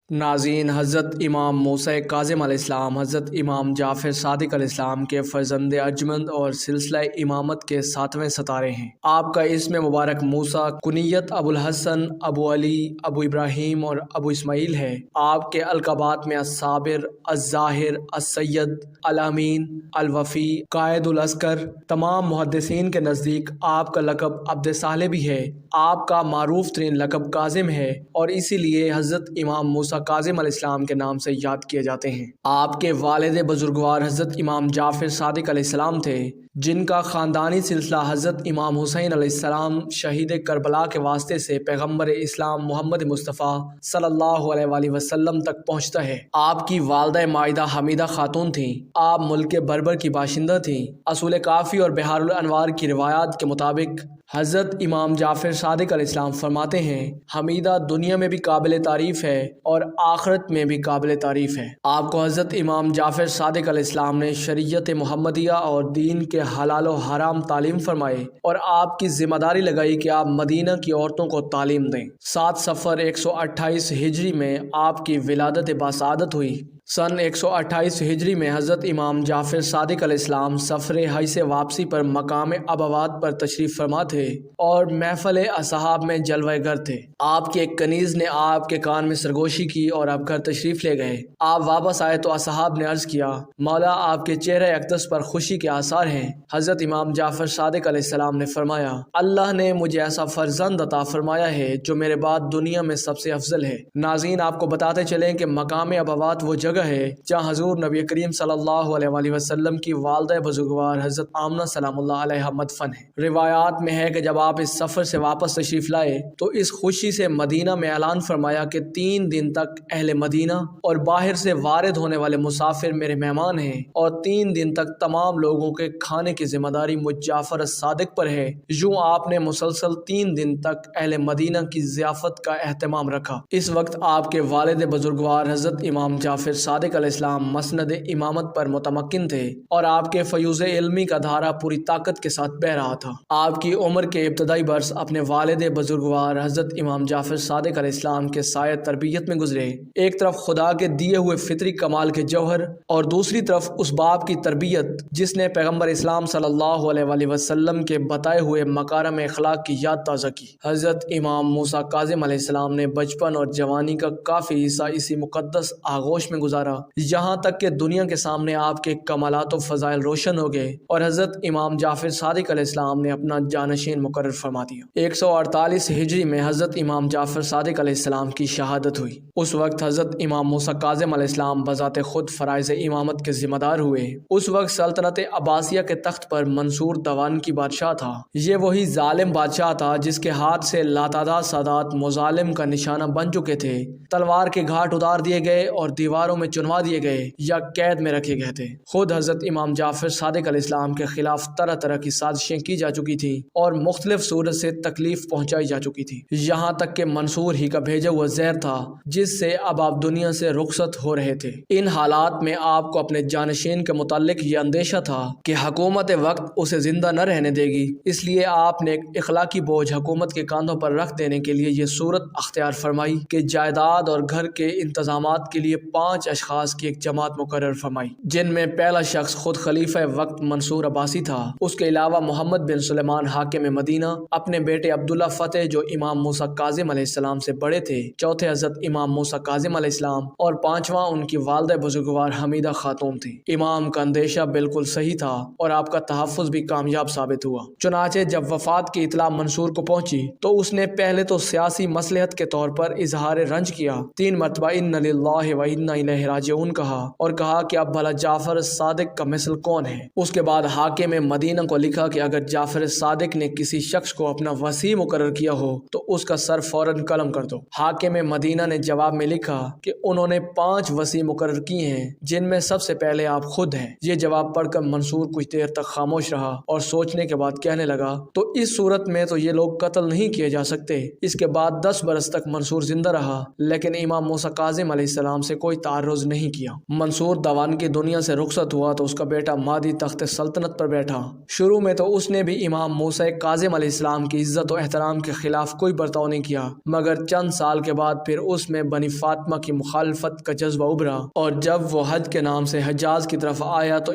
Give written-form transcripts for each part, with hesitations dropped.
ناظرین، حضرت امام موسیٰ کاظم علیہ السلام حضرت امام جعفر صادق علیہ السلام کے فرزند ارجمند اور سلسلہ امامت کے 7ویں ستارے ہیں۔ آپ کا اسم مبارک موسیٰ، کنیت ابو الحسن، ابو علی، ابو ابراہیم اور ابو اسماعیل ہے۔ آپ کے القابات میں الصابر، الظاہر، السید، الامین، الوفی، قائد العسکر۔ تمام محدثین کے نزدیک آپ کا لقب عبد صالح بھی ہے۔ آپ کا معروف ترین لقب کاظم ہے اور اسی لیے حضرت امام موسیٰ کاظم علیہ السلام کے نام سے یاد کیے جاتے ہیں۔ آپ کے والد بزرگوار حضرت امام جعفر صادق علیہ السلام تھے، جن کا خاندانی سلسلہ حضرت امام حسین علیہ السلام شہید کربلا کے واسطے سے پیغمبر اسلام محمد مصطفیٰ صلی اللہ علیہ وآلہ وسلم تک پہنچتا ہے۔ آپ کی والدہ مائدہ حمیدہ خاتون تھیں۔ آپ ملک بربر کی باشندہ تھیں۔ اصول کافی اور بحار الانوار کی روایات کے مطابق حضرت امام جعفر صادق علیہ السلام فرماتے ہیں، حمیدہ دنیا میں بھی قابل تعریف ہے اور آخرت میں بھی قابل تعریف ہے۔ آپ کو حضرت امام جعفر صادق علیہ السلام نے شریعت محمدیہ اور دین کے حلال و حرام تعلیم فرمائے اور آپ کی ذمہ داری لگائی کہ آپ مدینہ کی عورتوں کو تعلیم دیں۔ 7 صفر 128 ہجری میں آپ کی ولادت باسعادت ہوئی۔ سن 128 ہجری میں حضرت امام جعفر صادق علیہ السلام سفر حج سے واپسی پر مقام ابوات پر تشریف فرما تھے اور محفل اصحاب میں جلوہ گر تھے۔ آپ کے ایک کنیز نے آپ کے کان میں سرگوشی کی اور آپ گھر تشریف لے گئے۔ آپ واپس آئے تو اصحاب نے عرض کیا، مولا آپ کے چہرہ اقدس پر خوشی کے آثار ہیں۔ حضرت امام جعفر صادق علیہ السلام نے فرمایا، اللہ نے مجھے ایسا فرزند عطا فرمایا ہے جو میرے بعد دنیا میں سب سے افضل ہے۔ ناظرین، آپ کو بتاتے چلیں کہ مقام ابوات وہ جگہ ہے جہاں حضور نبی کریم صلی اللہ علیہ وآلہ وسلم کی والدہ بزرگوار حضرت آمنہ سلام اللہ علیہا مدفن ہے۔ روایات میں ہے کہ جب آپ اس سفر سے واپس تشریف لائے تو اس خوشی سے مدینہ میں اعلان فرمایا کہ 3 دن تک اہل مدینہ اور باہر سے وارد ہونے والے مسافر میرے مہمان ہیں اور 3 دن تک تمام لوگوں کے کھانے کی ذمہ داری مجھ جعفر الصادق پر ہے۔ یوں آپ نے مسلسل 3 دن تک اہل مدینہ کی ضیافت کا اہتمام رکھا۔ اس وقت آپ کے والد بزرگوار حضرت امام جعفر صادق علیہ السلام مسند امامت پر متمکن تھے اور آپ کے فیوض علمی کا دھارا پوری طاقت کے ساتھ بہہ رہا تھا۔ آپ کی عمر کے ابتدائی برس اپنے والد بزرگوار حضرت امام جعفر صادق علیہ السلام کے سایہ تربیت میں گزرے۔ ایک طرف خدا کے دیے ہوئے فطری کمال کے جوہر اور دوسری طرف اس باپ کی تربیت جس نے پیغمبر اسلام صلی اللہ علیہ وآلہ وسلم کے بتائے ہوئے مکارم اخلاق کی یاد تازہ کی۔ حضرت امام موسیٰ کاظم علیہ السلام نے بچپن اور جوانی کا کافی حصہ اسی مقدس آغوش میں گزارا، یہاں تک کہ دنیا کے سامنے آپ کے کمالات و فضائل روشن ہو گئے اور حضرت امام جعفر صادق علیہ السلام نے اپنا جانشین مقرر فرما دیا۔ 148 ہجری میں حضرت امام جعفر صادق علیہ السلام کی شہادت ہوئی۔ اس وقت حضرت امام موسیٰ کاظم علیہ السلام بذات خود فرائض امامت کے ذمہ دار ہوئے۔ اس وقت سلطنت عباسیہ کے تخت پر منصور دوان کی بادشاہ تھا۔ یہ وہی ظالم بادشاہ تھا جس کے ہاتھ سے لاتعداد سادات مظالم کا نشانہ بن چکے تھے، تلوار کے گھاٹ اتار دیے گئے اور دیواروں میں چنوا دیے گئے یا قید میں رکھے گئے تھے۔ خود حضرت امام جعفر صادق علیہ السلام کے خلاف طرح طرح کی سازشیں کی جا چکی تھی اور مختلف صورت سے تکلیف پہنچائی جا چکی تھی، یہاں تک کہ منصور ہی کا بھیجا ہوا زہر تھا جس سے اب آپ دنیا سے رخصت ہو رہے تھے۔ ان حالات میں آپ کو اپنے جانشین کے متعلق یہ اندیشہ تھا کہ حکومت وقت اسے زندہ نہ رہنے دے گی، اس لیے آپ نے ایک اخلاقی بوجھ حکومت کے کاندھوں پر رکھ دینے کے لیے یہ صورت اختیار فرمائی کہ جائیداد اور گھر کے انتظامات کے لیے 5 اشخاص کی ایک جماعت مقرر فرمائی، جن میں پہلا شخص خود خلیفہ وقت منصور عباسی تھا۔ اس کے علاوہ محمد بن سلیمان حاکم مدینہ، اپنے بیٹے عبداللہ فتح جو امام موسیٰ کاظم علیہ السلام سے بڑے تھے، چوتھے حضرت امام موسیٰ کاظم علیہ السلام اور 5واں ان کی والدہ بزرگوار حمیدہ خاتون تھی۔ امام کا اندیشہ بالکل صحیح تھا اور آپ کا تحفظ بھی کامیاب ثابت ہوا۔ چنانچہ جب وفات کی اطلاع منصور کو پہنچی تو اس نے پہلے تو سیاسی مصلحت کے طور پر اظہار رنج کیا، 3 مرتبہ ان للہ و انا الیہ راجعون کہا اور کہا کہ اب بھلا جعفر صادق کا مثل کون ہے۔ اس کے بعد حاکم مدینہ کو لکھا کہ اگر جعفر صادق نے کسی شخص کو اپنا وصی مقرر کیا ہو تو اس کا سر فوراً قلم کر دو۔ حاکم مدینہ نے جواب میں لکھا کہ انہوں نے 5 وصی مقرر کیے ہیں جن میں سب سے پہلے آپ خود ہیں۔ یہ جواب پڑھ کر منصور کچھ دیر تک خاموش رہا اور سوچنے کے بعد کہنے لگا، تو اس صورت میں تو یہ لوگ قتل نہیں کیے جا سکتے۔ اس کے بعد 10 برس تک منصور زندہ رہا لیکن امام موسیٰ کاظم علیہ السلام سے کوئی تعارض تعرض نہیں کیا۔ منصور دوان کی دنیا سے رخصت ہوا تو اس کا بیٹا مہدی تخت سلطنت پر بیٹھا۔ شروع میں تو اس نے بھی امام موسیٰ کاظم علیہ السلام کی عزت و احترام کے خلاف کوئی برتاؤ نہیں کیا، مگر چند سال کے بعد پھر اس میں بنی فاطمہ کی مخالفت کا جذبہ ابھرا، اور جب وہ حج کے نام سے حجاز کی طرف آیا تو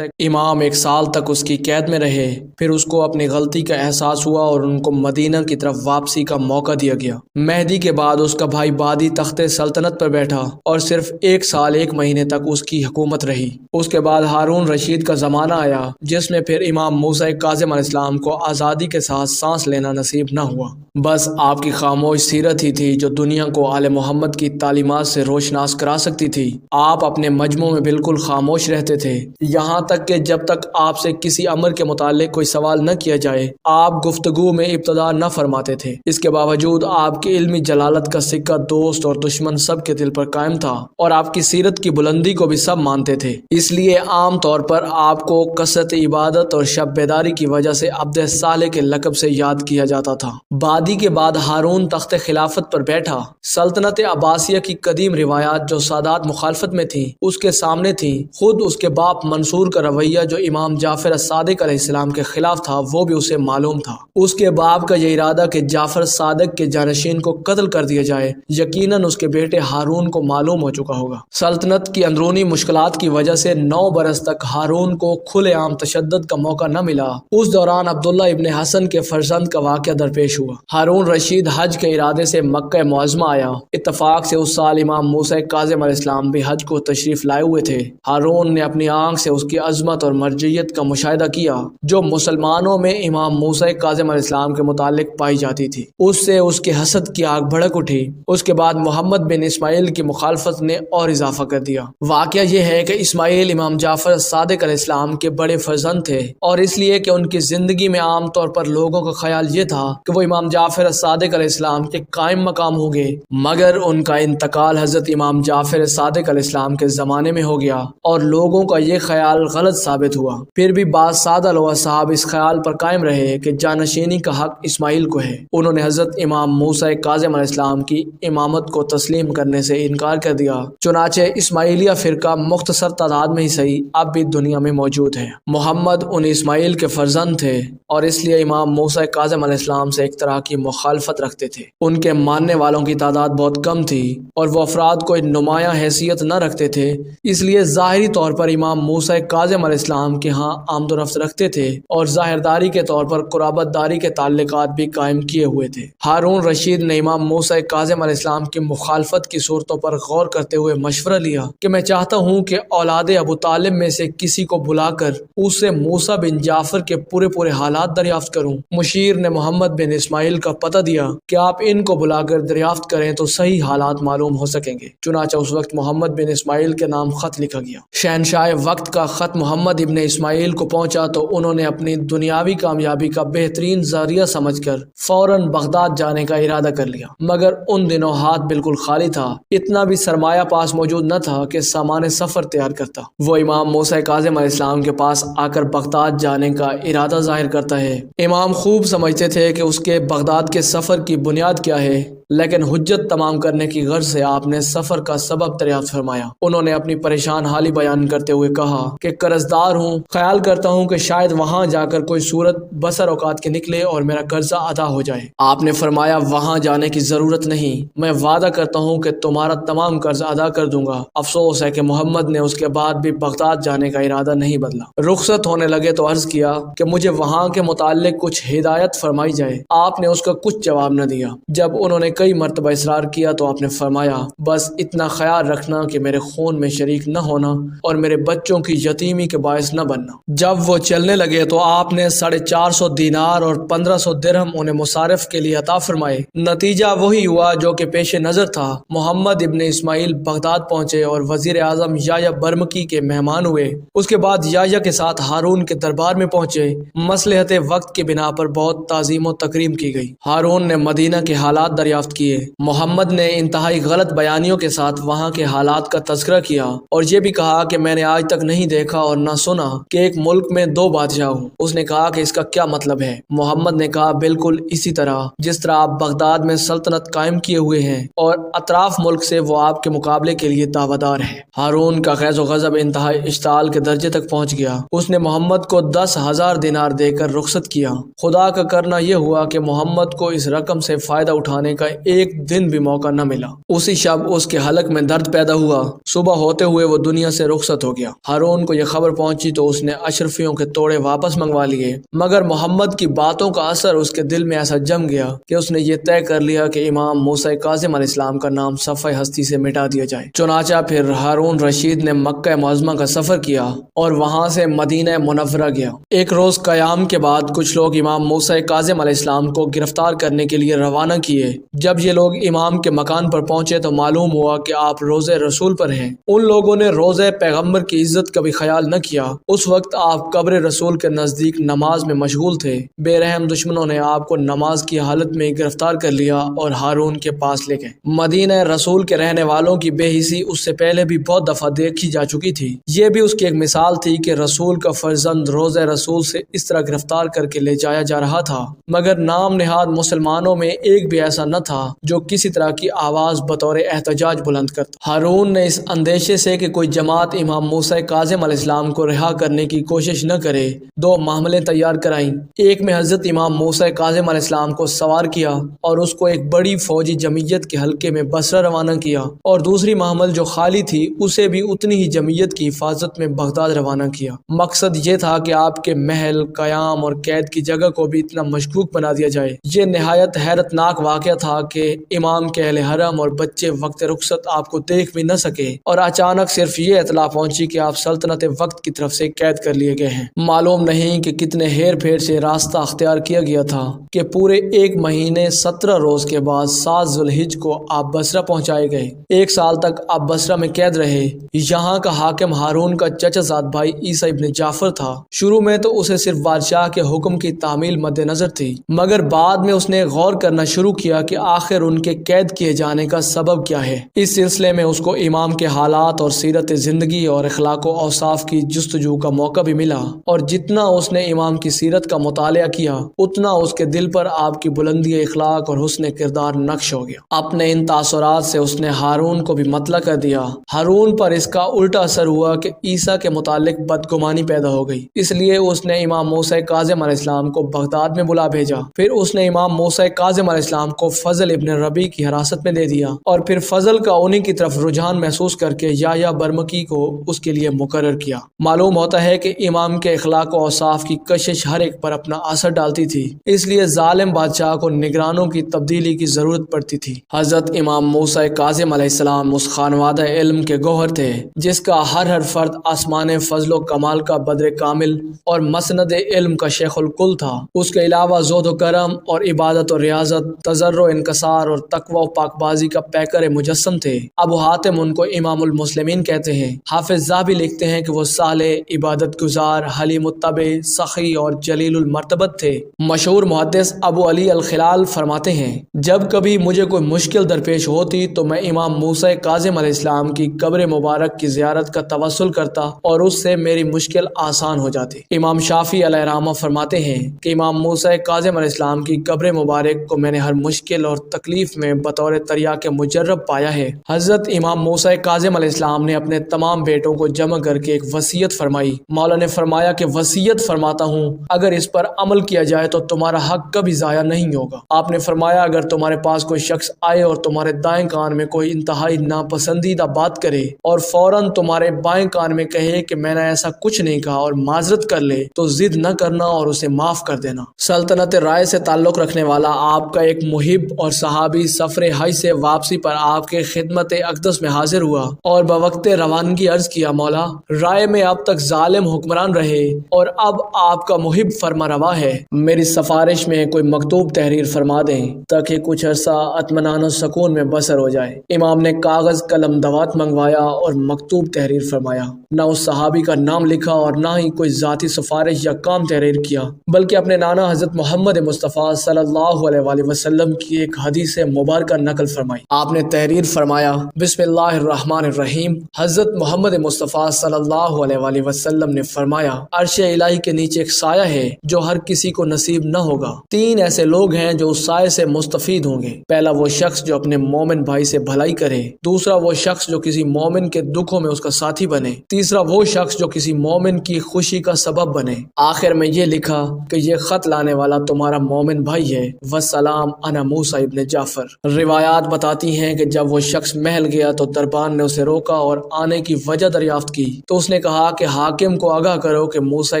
امام ایک سال تک اس کی قید میں رہے۔ پھر اس کو اپنی غلطی کا احساس ہوا اور ان کو مدینہ کی طرف واپسی کا موقع دیا گیا۔ مہدی کے بعد اس کا بھائی بادی تخت سلطنت پر بیٹھا اور صرف 1 سال 1 مہینے تک اس کی حکومت رہی۔ اس کے بعد ہارون رشید کا زمانہ آیا، جس میں پھر امام موسیٰ کاظم علیہ السلام کو آزادی کے ساتھ سانس لینا نصیب نہ ہوا۔ بس آپ کی خاموش سیرت ہی تھی جو دنیا کو آل محمد کی تعلیمات سے روشناس کرا سکتی تھی۔ آپ اپنے مجموع میں بالکل خاموش رہتے تھے، یہاں تک کہ جب تک آپ سے کسی امر کے متعلق کوئی سوال نہ کیا جائے آپ گفتگو میں ابتدا نہ فرماتے تھے۔ اس کے باوجود آپ کی علمی جلالت کا سکہ دوست اور دشمن سب کے دل پر قائم تھا، اور آپ کی سیرت کی بلندی کو بھی سب مانتے تھے۔ اس لیے عام طور پر آپ کو کثرت عبادت اور شب بیداری کی وجہ سے عبد صالح کے لقب سے یاد کیا جاتا تھا۔ بادی کے بعد ہارون تخت خلافت پر بیٹھا۔ سلطنت عباسیہ کی قدیم روایات جو سادات مخالفت میں تھیں اس کے سامنے تھیں۔ خود اس کے باپ منصور کا رویہ جو امام جعفر صادق علیہ السلام کے خلاف تھا وہ بھی اسے معلوم تھا۔ اس کے باپ کا یہ ارادہ کہ جعفر صادق کے جانشین کو قتل کر دیا جائے یقیناً اس کے بیٹے ہارون کو معلوم ہو چکا ہوگا۔ سلطنت کی اندرونی مشکلات کی وجہ سے 9 برس تک ہارون کو کھلے عام تشدد کا موقع نہ ملا۔ اس دوران عبداللہ ابن حسن کے فرزند کا واقعہ درپیش ہوا۔ ہارون رشید حج کے ارادے سے مکہ معظمہ آیا۔ اتفاق سے اس سال امام موسیٰ کاظم علیہ السلام بھی حج کو تشریف لائے ہوئے تھے۔ ہارون نے اپنی آنکھ سے اس کی عظمت اور مرجعیت کا مشاہدہ کیا جو مسلمانوں میں امام موسیٰ کاظم علیہ السلام کے متعلق پائی جاتی تھی۔ اس سے اس کے حسد کی آگ بھڑک اٹھی۔ اس کے بعد محمد بن اسماعیل کی مخالفت نے اور اضافہ کر دیا۔ واقعہ یہ ہے کہ اسماعیل امام جعفر صادق علیہ السلام کے بڑے فرزند تھے، اور اس لیے کہ ان کی زندگی میں عام طور پر لوگوں کا خیال یہ تھا کہ وہ امام جعفر صادق علیہ السلام کے قائم مقام ہوں گے، مگر ان کا انتقال حضرت امام جعفر صادق علیہ السلام کے زمانے میں ہو گیا اور لوگوں کا یہ خیال غلط ثابت ہوا۔ پھر بھی بعض سادہ لوگ صاحب اس خیال پر قائم رہے کہ جانشینی کا حق اسماعیل کو ہے۔ انہوں نے حضرت امام موسیٰ کاظم علیہ السلام کی امامت کو تسلیم کرنے سے انکار کر دیا۔ چنانچہ اسماعیلیہ فرقہ مختصر تعداد میں ہی صحیح اب بھی دنیا میں موجود ہے۔ محمد ان اسماعیل کے فرزند تھے اور اس لیے امام موسیٰ کاظم علیہ السلام سے ایک طرح کی مخالفت رکھتے تھے۔ ان کے ماننے والوں کی تعداد بہت کم تھی اور وہ افراد کوئی نمایاں حیثیت نہ رکھتے تھے، اس لیے ظاہری طور پر امام موسیٰ کاظم علیہ السلام کے ہاں آمد و رفت رکھتے تھے اور ظاہرداری کے طور پر قرابت داری کے تعلقات بھی قائم کیے ہوئے تھے۔ ہارون رشید نے امام موسیٰ کاظم علیہ السلام کی مخالفت کی صورتوں پر غور کرتے ہوئے مشورہ لیا کہ میں چاہتا ہوں کہ اولاد ابو طالب میں سے کسی کو بلا کر اس سے موسیٰ بن جعفر کے پورے حالات دریافت کروں۔ مشیر نے محمد بن اسماعیل کا پتہ دیا کہ آپ ان کو بلا کر دریافت کریں تو صحیح حالات معلوم ہو سکیں گے۔ چنانچہ اس وقت محمد بن اسماعیل کے نام خط لکھا گیا۔ شہنشاہ وقت کا خط محمد ابن اسماعیل کو پہنچا تو انہوں نے اپنی دنیاوی کامیابی کا بہترین ذریعہ سمجھ کر فوراً بغداد جانے کا ارادہ کر لیا، مگر ان دنوں ہاتھ بالکل خالی تھا، اتنا بھی سرمایہ پاس موجود نہ تھا کہ سامان سفر تیار کرتا۔ وہ امام موسیٰ کاظم علیہ السلام کے پاس آ کر بغداد جانے کا ارادہ ظاہر کرتا ہے۔ امام خوب سمجھتے تھے کہ اس کے بغداد کے سفر کی بنیاد کیا ہے، لیکن حجت تمام کرنے کی غرض سے آپ نے سفر کا سبب دریافت فرمایا۔ انہوں نے اپنی پریشان حالی بیان کرتے ہوئے کہا کہ قرضدار ہوں، خیال کرتا ہوں کہ شاید وہاں جا کر کوئی صورت بسر اوقات کے نکلے اور میرا قرضہ ادا ہو جائے۔ آپ نے فرمایا وہاں جانے کی ضرورت نہیں، میں وعدہ کرتا ہوں کہ تمہارا تمام قرض ادا کر دوں گا۔ افسوس ہے کہ محمد نے اس کے بعد بھی بغداد جانے کا ارادہ نہیں بدلا۔ رخصت ہونے لگے تو عرض کیا کہ مجھے وہاں کے متعلق کچھ ہدایت فرمائی جائے۔ آپ نے اس کا کچھ جواب نہ دیا۔ جب انہوں نے کئی مرتبہ اصرار کیا تو آپ نے فرمایا بس اتنا خیال رکھنا کہ میرے خون میں شریک نہ ہونا اور میرے بچوں کی یتیمی کے باعث نہ بننا۔ جب وہ چلنے لگے تو آپ نے 450 دینار اور 1500 درہم انہیں مصارف کے لیے عطا فرمائے۔ نتیجہ وہی ہوا جو کہ پیش نظر تھا۔ محمد ابن اسماعیل بغداد پہنچے اور وزیر اعظم یحییٰ برمکی کے مہمان ہوئے۔ اس کے بعد یحییٰ کے ساتھ ہارون کے دربار میں پہنچے۔ مصلحت وقت کی بنا پر بہت تعظیم و تکریم کی گئی۔ ہارون نے مدینہ کے حالات دریافت دریافت کیے۔ محمد نے انتہائی غلط بیانیوں کے ساتھ وہاں کے حالات کا تذکرہ کیا اور یہ بھی کہا کہ میں نے آج تک نہیں دیکھا اور نہ سنا کہ ایک ملک میں 2 بادشاہ ہوں۔ اس نے کہا کہ اس کا کیا مطلب ہے؟ محمد نے کہا بالکل اسی طرح جس طرح آپ بغداد میں سلطنت قائم کیے ہوئے ہیں اور اطراف ملک سے وہ آپ کے مقابلے کے لیے دعویدار ہے۔ ہارون کا غیظ و غضب انتہائی اشتعال کے درجے تک پہنچ گیا۔ اس نے محمد کو 10,000 دینار دے کر رخصت کیا۔ خدا کا کرنا یہ ہوا کہ محمد کو اس رقم سے فائدہ اٹھانے کا ایک دن بھی موقع نہ ملا۔ اسی شب اس کے حلق میں درد پیدا ہوا۔ صبح ہوتے ہوئے وہ دنیا سے رخصت ہو گیا۔ ہارون کو یہ خبر پہنچی تو اس نے اشرفیوں کے توڑے واپس منگوا لیے، مگر محمد کی باتوں کا اثر اس کے دل میں ایسا جم گیا کہ اس نے یہ طے کر لیا کہ امام موسیٰ کاظم علیہ السلام کا نام صفحہ ہستی سے مٹا دیا جائے۔ چنانچہ پھر ہارون رشید نے مکہ معظمہ کا سفر کیا اور وہاں سے مدینہ منورہ گیا۔ ایک روز قیام کے بعد کچھ لوگ امام موسیٰ کاظم علیہ السلام کو گرفتار کرنے کے لیے روانہ کیے۔ جب یہ لوگ امام کے مکان پر پہنچے تو معلوم ہوا کہ آپ روضہ رسول پر ہیں۔ ان لوگوں نے روضہ پیغمبر کی عزت کا بھی خیال نہ کیا۔ اس وقت آپ قبر رسول کے نزدیک نماز میں مشغول تھے۔ بے رحم دشمنوں نے آپ کو نماز کی حالت میں گرفتار کر لیا اور ہارون کے پاس لے گئے۔ مدینہ رسول کے رہنے والوں کی بے حسی اس سے پہلے بھی بہت دفعہ دیکھی جا چکی تھی۔ یہ بھی اس کی ایک مثال تھی کہ رسول کا فرزند روضہ رسول سے اس طرح گرفتار کر کے لے جایا جا رہا تھا، مگر نام نہاد مسلمانوں میں ایک بھی ایسا نہ تھا جو کسی طرح کی آواز بطور احتجاج بلند کرتا۔ ہارون نے اس اندیشے سے کہ کوئی جماعت امام موسیٰ کاظم علیہ السلام کو رہا کرنے کی کوشش نہ کرے 2 محملیں تیار کرائیں۔ ایک میں حضرت امام موسیٰ کاظم علیہ السلام کو سوار کیا اور اس کو ایک بڑی فوجی جمعیت کے حلقے میں بصرہ روانہ کیا، اور دوسری محمل جو خالی تھی اسے بھی اتنی ہی جمعیت کی حفاظت میں بغداد روانہ کیا۔ مقصد یہ تھا کہ آپ کے محل، قیام اور قید کی جگہ کو بھی اتنا مشکوک بنا دیا جائے۔ یہ نہایت حیرت ناک واقعہ تھا کہ امام کے اہل حرم اور بچے وقت رخصت آپ کو دیکھ بھی نہ سکے، اور اچانک صرف یہ اطلاع پہنچی کہ آپ سلطنت وقت کی طرف سے قید کر لیے گئے ہیں۔ معلوم نہیں کہ کتنے ہیر پھیر سے راستہ اختیار کیا گیا تھا کہ پورے 1 مہینے 17 روز کے بعد 7 ذوالحج کو آپ بصرہ پہنچائے گئے۔ 1 سال تک آپ بصرہ میں قید رہے۔ یہاں کا حاکم ہارون کا چچا زاد بھائی عیسیٰ ابن جعفر تھا۔ شروع میں تو اسے صرف بادشاہ کے حکم کی تعمیل مد نظر تھی، مگر بعد میں اس نے غور کرنا شروع کیا کہ آخر ان کے قید کیے جانے کا سبب کیا ہے۔ اس سلسلے میں اس کو امام کے حالات اور سیرت زندگی اور اخلاق و اوصاف کی جستجو کا موقع بھی ملا، اور جتنا اس نے امام کی سیرت کا مطالعہ کیا اتنا اس کے دل پر آپ کی بلندی اخلاق اور حسن کردار نقش ہو گیا۔ اپنے ان تاثرات سے اس نے ہارون کو بھی مطلع کر دیا۔ ہارون پر اس کا الٹا اثر ہوا کہ عیسیٰ کے متعلق بدگمانی پیدا ہو گئی، اس لیے اس نے امام موسیٰ کاظم علیہ السلام کو بغداد میں بلا بھیجا۔ پھر اس نے امام موسیٰ کاظم علیہ السلام کو فضل ابن ربیع کی حراست میں دے دیا، اور پھر فضل کا انہی کی طرف رجحان محسوس کر کے یحییٰ برمکی کو اس کے لیے مقرر کیا۔ معلوم ہوتا ہے کہ امام کے اخلاق و اوصاف کی کشش ہر ایک پر اپنا اثر ڈالتی تھی، اس لیے ظالم بادشاہ کو نگرانوں کی تبدیلی کی ضرورت پڑتی تھی۔ حضرت امام موسیٰ کاظم علیہ السلام اس خانوادہ علم کے گوہر تھے جس کا ہر فرد آسمان فضل و کمال کا بدر کامل اور مسند علم کا شیخ الکل تھا۔ اس کے علاوہ زہد و کرم اور عبادت و ریاضت، تضرع و انکسار اور تقوی و پاک بازی کا پیکر مجسم تھے۔ ابو حاتم ان کو امام المسلمین کہتے ہیں۔ حافظ ذہبی لکھتے ہیں کہ وہ صالح، عبادت گزار، حلیم الطبع، سخی اور جلیل المرتبت تھے۔ مشہور محدث ابو علی الخلال فرماتے ہیں، جب کبھی مجھے کوئی مشکل درپیش ہوتی تو میں امام موسیٰ کاظم علیہ السلام کی قبر مبارک کی زیارت کا توسل کرتا اور اس سے میری مشکل آسان ہو جاتی۔ امام شافعی علیہ رحمہ فرماتے ہیں کہ امام موسیٰ کاظم علیہ السلام کی قبر مبارک کو میں نے ہر مشکل اور تکلیف میں بطور تریاق مجرب پایا ہے۔ حضرت امام موسیٰ کاظم علیہ السلام نے اپنے تمام بیٹوں کو جمع کر کے ایک وصیت فرمائی۔ مولا نے فرمایا کہ وصیت فرماتا ہوں، اگر اس پر عمل کیا جائے تو تمہارا حق کبھی ضائع نہیں ہوگا۔ آپ نے فرمایا، اگر تمہارے پاس کوئی شخص آئے اور تمہارے دائیں کان میں کوئی انتہائی ناپسندیدہ بات کرے اور فوراً تمہارے بائیں کان میں کہے کہ میں نے ایسا کچھ نہیں کہا اور معذرت کر لے تو ضد نہ کرنا اور اسے معاف کر دینا۔ سلطنت رائے سے تعلق رکھنے والا آپ کا ایک محب اور صحابی سفر حج سے واپسی پر آپ کے خدمت اقدس میں حاضر ہوا اور بوقت روانگی عرض کیا، مولا، رائے میں اب تک ظالم حکمران رہے اور اب آپ کا محب فرما روا ہے، میری سفارش میں کوئی مکتوب تحریر فرما دیں تاکہ کچھ عرصہ اطمینان و سکون میں بسر ہو جائے۔ امام نے کاغذ قلم دوات منگوایا اور مکتوب تحریر فرمایا۔ نہ اس صحابی کا نام لکھا اور نہ ہی کوئی ذاتی سفارش یا کام تحریر کیا، بلکہ اپنے نانا حضرت محمد مصطفیٰ صلی اللہ علیہ وآلہ وسلم کی ایک ایک حدیث مبارکہ نقل فرمائی۔ آپ نے تحریر فرمایا، بسم اللہ الرحمن الرحیم۔ حضرت محمد مصطفیٰ صلی اللہ علیہ وآلہ وسلم نے فرمایا، عرش الہی کے نیچے ایک سایہ ہے جو ہر کسی کو نصیب نہ ہوگا۔ 3 ایسے لوگ ہیں جو اس سائے سے مستفید ہوں گے۔ پہلا وہ شخص جو اپنے مومن بھائی سے بھلائی کرے، دوسرا وہ شخص جو کسی مومن کے دکھوں میں اس کا ساتھی بنے، تیسرا وہ شخص جو کسی مومن کی خوشی کا سبب بنے۔ آخر میں یہ لکھا کہ یہ خط لانے والا تمہارا مومن بھائی ہے، والسلام انا موسیٰ ابن جعفر۔ روایات بتاتی ہیں کہ جب وہ شخص محل گیا تو دربان نے اسے روکا اور آنے کی وجہ دریافت کی تو اس نے کہا کہ حاکم کو آگاہ کرو کہ موسیٰ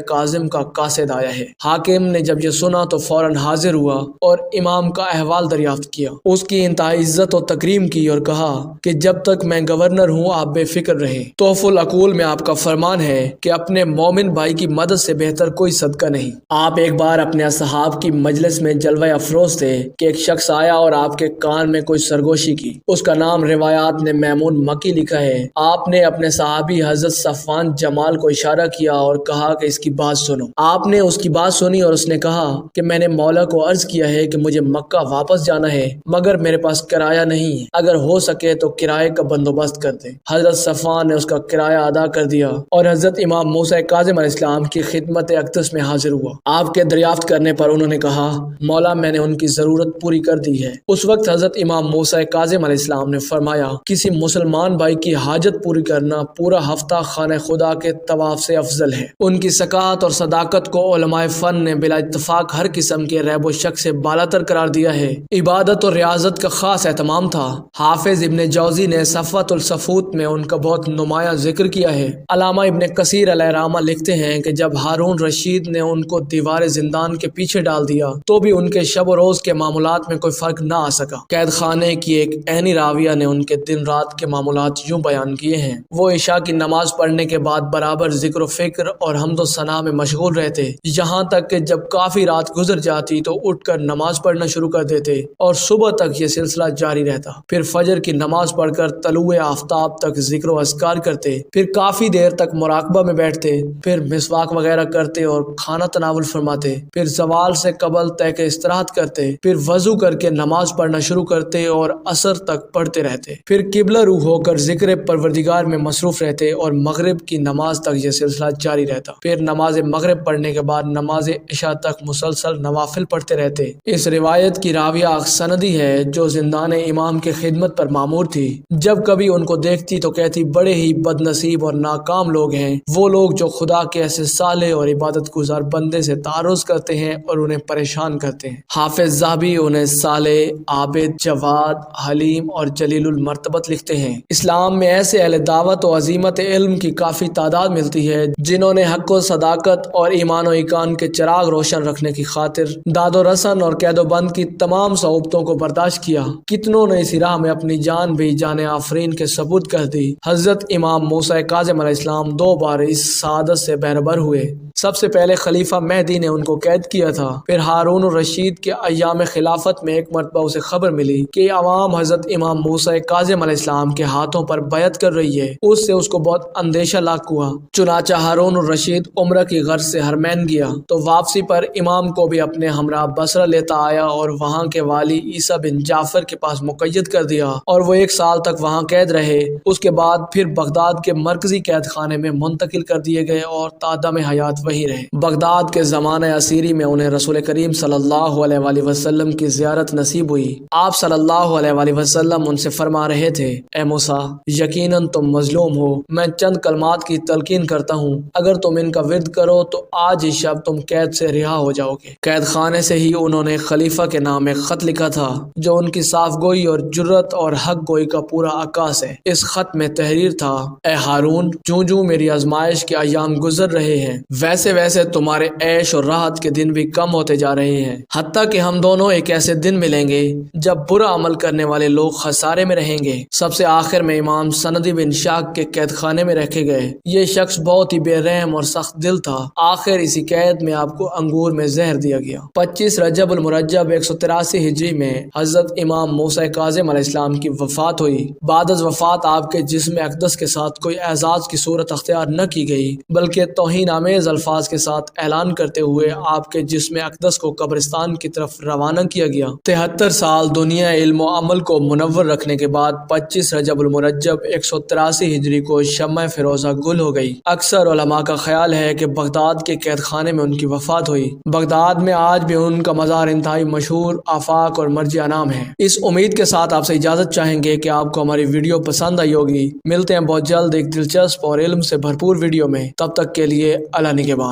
کاظم کا قاصد آیا ہے۔ حاکم نے جب یہ سنا تو فوراً حاضر ہوا اور امام کا احوال دریافت کیا، اس کی انتہائی عزت و تکریم کی اور کہا کہ جب تک میں گورنر ہوں آپ بے فکر رہیں۔ تحف العقول میں آپ کا فرمان ہے کہ اپنے مومن بھائی کی مدد سے بہتر کوئی صدقہ نہیں۔ آپ ایک بار اپنے اصحاب کی مجلس میں جلوہ افروز تھے کہ ایک شخص آیا اور آپ کے کان میں کوئی سرگوشی کی۔ اس کا نام روایات نے میمون مکی لکھا ہے۔ آپ نے اپنے صحابی حضرت صفوان جمال کو اشارہ کیا اور کہا کہ اس کی بات سنو۔ آپ نے اس کی بات سنی اور اس نے کہا کہ میں نے مولا کو عرض کیا ہے کہ مجھے مکہ واپس جانا ہے مگر میرے پاس کرایہ نہیں ہے، اگر ہو سکے تو کرائے کا بندوبست کر دیں۔ حضرت صفوان نے اس کا کرایہ ادا کر دیا اور حضرت امام موسیٰ کاظم علیہ السلام کی خدمت اقدس میں حاضر ہوا۔ آپ کے دریافت کرنے پر انہوں نے کہا، مولا میں نے ان کی ضرورت پوری کر دی ہے۔ اس وقت حضرت امام موسیٰ کاظم علیہ السلام نے فرمایا، کسی مسلمان بھائی کی حاجت پوری کرنا پورا ہفتہ خانہ خدا کے طواف سے افضل ہے۔ ان کی سکاۃ اور صداقت کو علماء فن نے بلا اتفاق ہر قسم کے ریب و شک سے بالاتر قرار دیا ہے۔ عبادت اور ریاضت کا خاص اہتمام تھا۔ حافظ ابن جوزی نے صفوۃ الصفوت میں ان کا بہت نمایاں ذکر کیا ہے۔ علامہ ابن کثیر علیہ رحمہ لکھتے ہیں کہ جب ہارون رشید نے ان کو دیوار زندان کے پیچھے ڈال دیا تو بھی ان کے شب و روز کے معاملات میں کوئی فرق نہ آ سکا۔ قید خانے کی ایک عینی راویہ نے ان کے دن رات کے معاملات یوں بیان کیے ہیں، وہ عشاء کی نماز پڑھنے کے بعد برابر ذکر و فکر اور حمد و ثنا میں مشغول رہتے، یہاں تک کہ جب کافی رات گزر جاتی تو اٹھ کر نماز پڑھنا شروع کر دیتے اور صبح تک یہ سلسلہ جاری رہتا۔ پھر فجر کی نماز پڑھ کر طلوع آفتاب تک ذکر و اذکار کرتے، پھر کافی دیر تک مراقبہ میں بیٹھتے، پھر مسواک وغیرہ کرتے اور کھانا تناول فرماتے، پھر زوال سے قبل تہک استراحت کرتے، پھر وضو کر کے نماز پڑھنا شروع کرتے اور عصر تک پڑھتے رہتے، پھر قبلہ رو ہو کر ذکر پروردگار میں مصروف رہتے اور مغرب کی نماز تک یہ سلسلہ جاری رہتا۔ پھر نماز مغرب پڑھنے کے بعد نماز عشاء تک مسلسل نوافل پڑھتے رہتے۔ اس روایت کی راویہ سندی ہے جو زندان امام کے خدمت پر مامور تھی۔ جب کبھی ان کو دیکھتی تو کہتی، بڑے ہی بد نصیب اور ناکام لوگ ہیں وہ لوگ جو خدا کے ایسے صالح اور عبادت گزار بندے سے تعرض کرتے ہیں اور انہیں پریشان کرتے ہیں۔ حافظ ذہبی انہیں صالح، عابد، جواد، حلیم اور جلیل المرتبت لکھتے ہیں۔ اسلام میں ایسے اہل دعوت و عظیمت علم کی کافی تعداد ملتی ہے جنہوں نے حق و صداقت اور ایمان و ایقان کے چراغ روشن رکھنے کی خاطر داد و رسن اور قید و بند کی تمام صعوبتوں کو برداشت کیا۔ کتنوں نے اسی راہ میں اپنی جان بھی جان آفرین کے سپرد کر دی۔ حضرت امام موسیٰ کاظم علیہ السلام 2 بار اس سعادت سے بہربر ہوئے۔ سب سے پہلے خلیفہ مہدی نے ان کو قید کیا تھا، پھر ہارون الرشید کے ایام خلافت میں ایک مرتبہ اسے خبر ملی کہ عوام حضرت امام موسیٰ کاظم علیہ السلام کے ہاتھوں پر بیعت کر رہی ہے۔ اس سے اس کو بہت اندیشہ لاحق ہوا، چنانچہ ہارون الرشید عمرہ کی غرض سے حرمین گیا تو واپسی پر امام کو بھی اپنے ہمراہ بصرہ لیتا آیا اور وہاں کے والی عیسیٰ بن جعفر کے پاس مقید کر دیا اور وہ 1 سال تک وہاں قید رہے۔ اس کے بعد پھر بغداد کے مرکزی قید خانے میں منتقل کر دیے گئے اور تادم حیات وہی رہے۔ بغداد کے زمانہ اسیری میں انہیں رسول کریم صلی اللہ علیہ وآلہ وسلم کی زیارت نصیب ہوئی۔ آپ صلی اللہ علیہ وآلہ وسلم ان سے فرما رہے تھے، اے موسیٰ، یقیناً تم مظلوم ہو، میں چند کلمات کی تلقین کرتا ہوں، اگر تم ان کا ورد کرو تو آج ہی شب تم قید سے رہا ہو جاؤ گے۔ قید خانے سے ہی انہوں نے خلیفہ کے نام ایک خط لکھا تھا جو ان کی صاف گوئی اور جرت اور حق گوئی کا پورا عکاس ہے۔ اس خط میں تحریر تھا، اے ہارون، جوں جوں میری آزمائش کے ایام گزر رہے ہیں ویسے ویسے تمہارے عیش اور راحت کے دن بھی کم ہوتے جا رہے ہیں، حتیٰ کہ ہم دونوں ایک ایسے دن ملیں گے جب برا عمل کرنے والے لوگ خسارے میں رہیں گے۔ سب سے آخر میں امام سندی بن شاق کے قید خانے میں رکھے گئے۔ یہ شخص بہت ہی بے رحم اور سخت دل تھا۔ آخر اسی قید میں آپ کو انگور میں زہر دیا گیا۔ 25 رجب المرجب 183 ہجری میں حضرت امام موسیٰ کاظم علیہ السلام کی وفات ہوئی۔ بعد از وفات آپ کے جسم اقدس کے ساتھ کوئی اعزاز کی صورت اختیار نہ کی گئی، بلکہ توہین آمیز الفاظ کے ساتھ اعلان کرتے ہوئے آپ کے جسم اقدس کو قبرستان کی طرف روانہ کیا گیا۔ 73 سال دنیا علم و عمل کو منور رکھنے کے بعد 25 رجب المرجب 183 ہجری کو شمع فیروزہ گل ہو گئی۔ اکثر علماء کا خیال ہے کہ بغداد کے قید خانے میں ان کی وفات ہوئی۔ بغداد میں آج بھی ان کا مزار انتہائی مشہور، آفاق اور مرجع نام ہے۔ اس امید کے ساتھ آپ سے اجازت چاہیں گے کہ آپ کو ہماری ویڈیو پسند آئی ہوگی۔ ملتے ہیں بہت جلد ایک دلچسپ اور علم سے بھرپور ویڈیو میں، تب تک کے لیے اللہ نگہبان۔